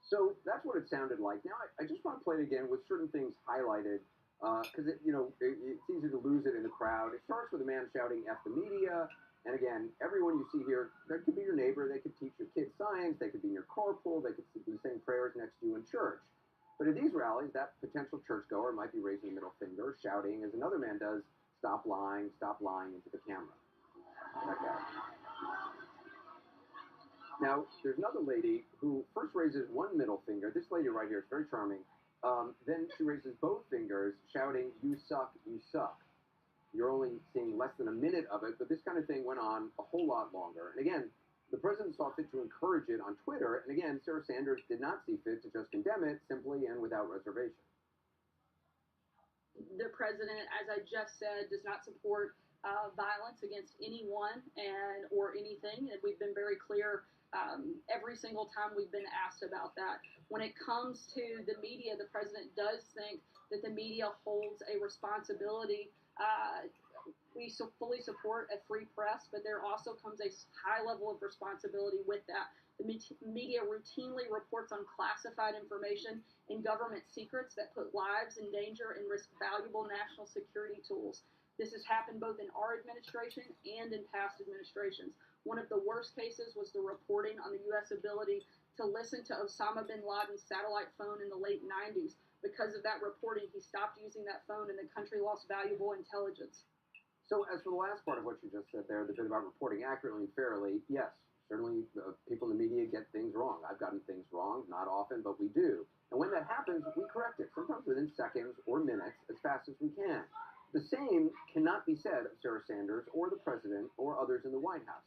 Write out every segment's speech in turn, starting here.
So that's what it sounded like. Now I just want to play it again with certain things highlighted because it's easy to lose it in the crowd. It starts with a man shouting "F the media," and again, everyone you see here, that could be your neighbor, they could teach your kids science, they could be in your carpool, they could be saying prayers next to you in church. But at these rallies, that potential churchgoer might be raising a middle finger, shouting, as another man does, stop lying into the camera. That guy. Now, there's another lady who first raises one middle finger. This lady right here is very charming. Then she raises both fingers, shouting, "You suck, you suck." You're only seeing less than a minute of it, but this kind of thing went on a whole lot longer. And again, the president saw fit to encourage it on Twitter. And again, Sarah Sanders did not see fit to just condemn it simply and without reservation. The president, as I just said, does not support violence against anyone or anything. And we've been very clear every single time we've been asked about that. When it comes to the media, the president does think that the media holds a responsibility. We fully support a free press, but there also comes a high level of responsibility with that. The media routinely reports on classified information and government secrets that put lives in danger and risk valuable national security tools. This has happened both in our administration and in past administrations. One of the worst cases was the reporting on the U.S. ability to listen to Osama bin Laden's satellite phone in the late 90s. Because of that reporting, he stopped using that phone and the country lost valuable intelligence. So as for the last part of what you just said there, the bit about reporting accurately and fairly, yes, certainly people in the media get things wrong. I've gotten things wrong, not often, but we do. And when that happens, we correct it, sometimes within seconds or minutes, as fast as we can. The same cannot be said of Sarah Sanders or the president or others in the White House.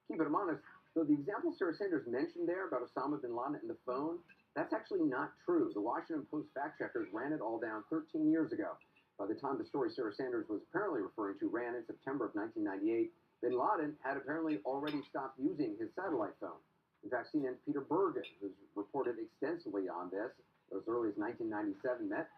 Keep it honest, though the example Sarah Sanders mentioned there about Osama bin Laden and the phone, that's actually not true. The Washington Post fact-checkers ran it all down 13 years ago. By the time the story Sarah Sanders was apparently referring to ran in September of 1998, bin Laden had apparently already stopped using his satellite phone. In fact, CNN's Peter Bergen, who's reported extensively on this, as early as 1997, met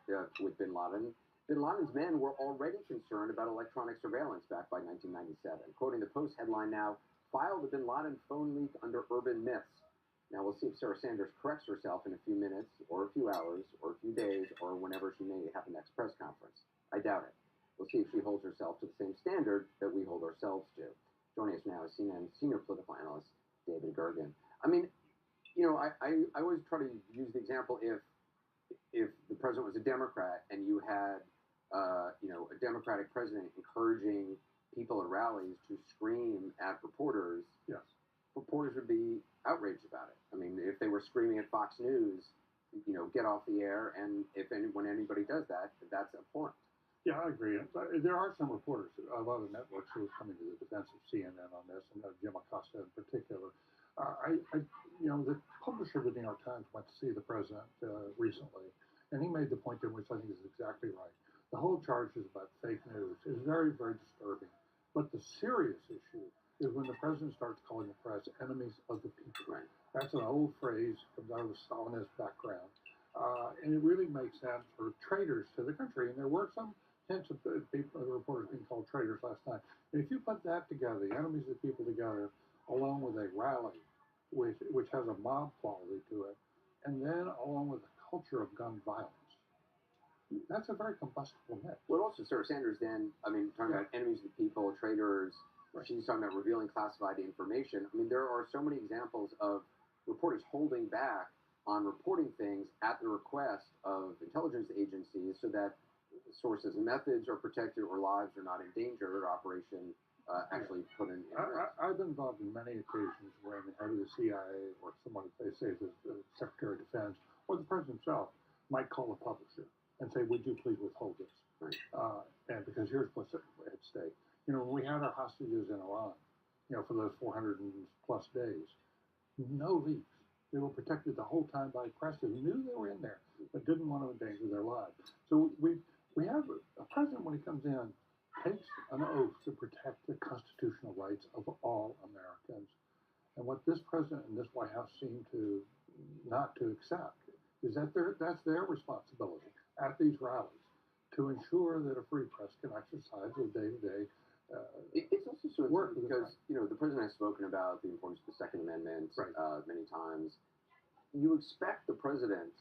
with bin Laden. Bin Laden's men were already concerned about electronic surveillance back by 1997. Quoting the Post headline now, "File the bin Laden phone leak under urban myths." Now, we'll see if Sarah Sanders corrects herself in a few minutes, or a few hours, or a few days, or whenever she may have the next press conference. I doubt it. We'll see if she holds herself to the same standard that we hold ourselves to. Joining us now is CNN senior political analyst David Gergen. I mean, I always try to use the example if the president was a Democrat and you had a Democratic president encouraging people at rallies to scream at reporters, yes, reporters would be outraged about it. I mean, if they were screaming at Fox News, get off the air, and when anybody does that, that's abhorrent. Yeah, I agree. There are some reporters of other networks who are coming to the defense of CNN on this, and Jim Acosta in particular. The publisher of the New York Times went to see the president recently, and he made the point there, which I think is exactly right. The whole charge is about fake news. It's very, very disturbing. But the serious issue is when the president starts calling the press enemies of the people. Right. That's an old phrase, comes out of the Stalinist background. And it really makes sense for traitors to the country. And there were some hints of reporters being called traitors last night. And if you put that together, the enemies of the people together, along with a rally, which has a mob quality to it, and then along with a culture of gun violence, that's a very combustible mix. Well, also, Sarah Sanders then, talking about enemies of the people, traitors, right. She's talking about revealing classified information. I mean, there are so many examples of reporters holding back on reporting things at the request of intelligence agencies so that sources and methods are protected or lives are not in danger or operation actually put in risk. I've been involved in many occasions when the head of the CIA or someone, they say the Secretary of Defense or the President himself might call a publisher and say, would you please withhold this? Right. And because here's what's at stake. When we had our hostages in Iran, for those 400 plus days, no leaks. They were protected the whole time by press who knew they were in there, but didn't want to endanger their lives. So we have a president, when he comes in, takes an oath to protect the constitutional rights of all Americans. And what this president and this White House seem to not to accept is that that's their responsibility at these rallies to ensure that a free press can exercise their day-to-day It's also so work. important because, the president has spoken about the importance of the Second Amendment many times. You expect the president,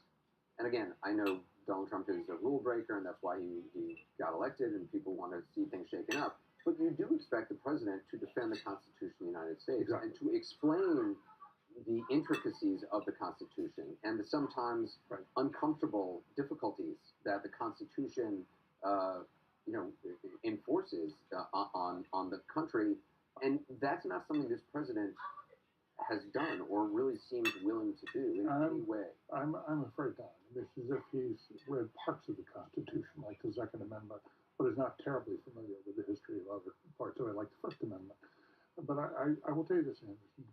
and again, I know Donald Trump is a rule breaker, and that's why he got elected, and people want to see things shaken up. But you do expect the president to defend the Constitution of the United States and to explain the intricacies of the Constitution and the sometimes uncomfortable difficulties that the Constitution, enforces on the country. And that's not something this president has done or really seems willing to do in any way. I'm afraid not. It's as if he's read parts of the Constitution, like the Second Amendment, but is not terribly familiar with the history of other parts of it, like the First Amendment. But I will tell you this, Anderson.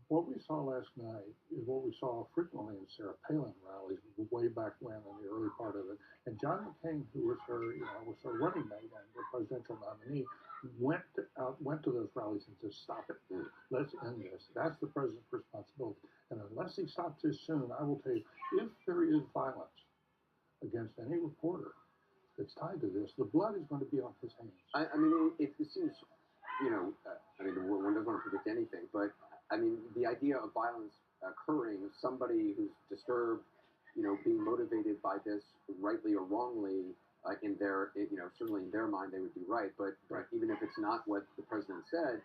What we saw last night is what we saw frequently in Sarah Palin rallies way back when, in the early part of it. And John McCain, who was her running mate and the presidential nominee, went to those rallies and said, "Stop it! Let's end this." That's the president's responsibility. And unless he stops this soon, I will tell you, if there is violence against any reporter that's tied to this, the blood is going to be on his hands. I mean, it seems, one doesn't want to predict anything, but the idea of violence occurring, somebody who's disturbed, being motivated by this, rightly or wrongly, in their, certainly in their mind, they would be right. But even if it's not what the president said,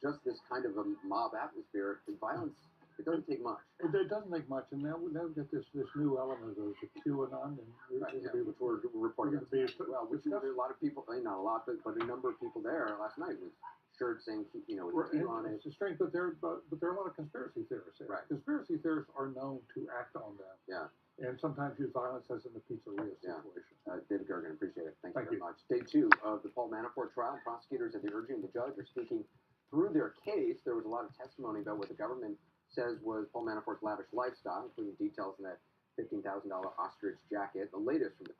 just this kind of a mob atmosphere, violence, it doesn't take much. It doesn't take much, and now we get this new element of the QAnon, and which we're reporting on. Well, which there are a lot of people, not a lot, but a number of people there last night with shirts saying, with a Q on it. It's strange, but there are a lot of conspiracy theorists there. Conspiracy theorists are known to act on them. Yeah. And sometimes use violence as in the pizzeria situation. David Gergen, appreciate it. Thank you very much. Day 2 of the Paul Manafort trial. Prosecutors at the urging of the judge are speaking through their case. There was a lot of testimony about what the government says was Paul Manafort's lavish lifestyle, including details in that $15,000 ostrich jacket. The latest from the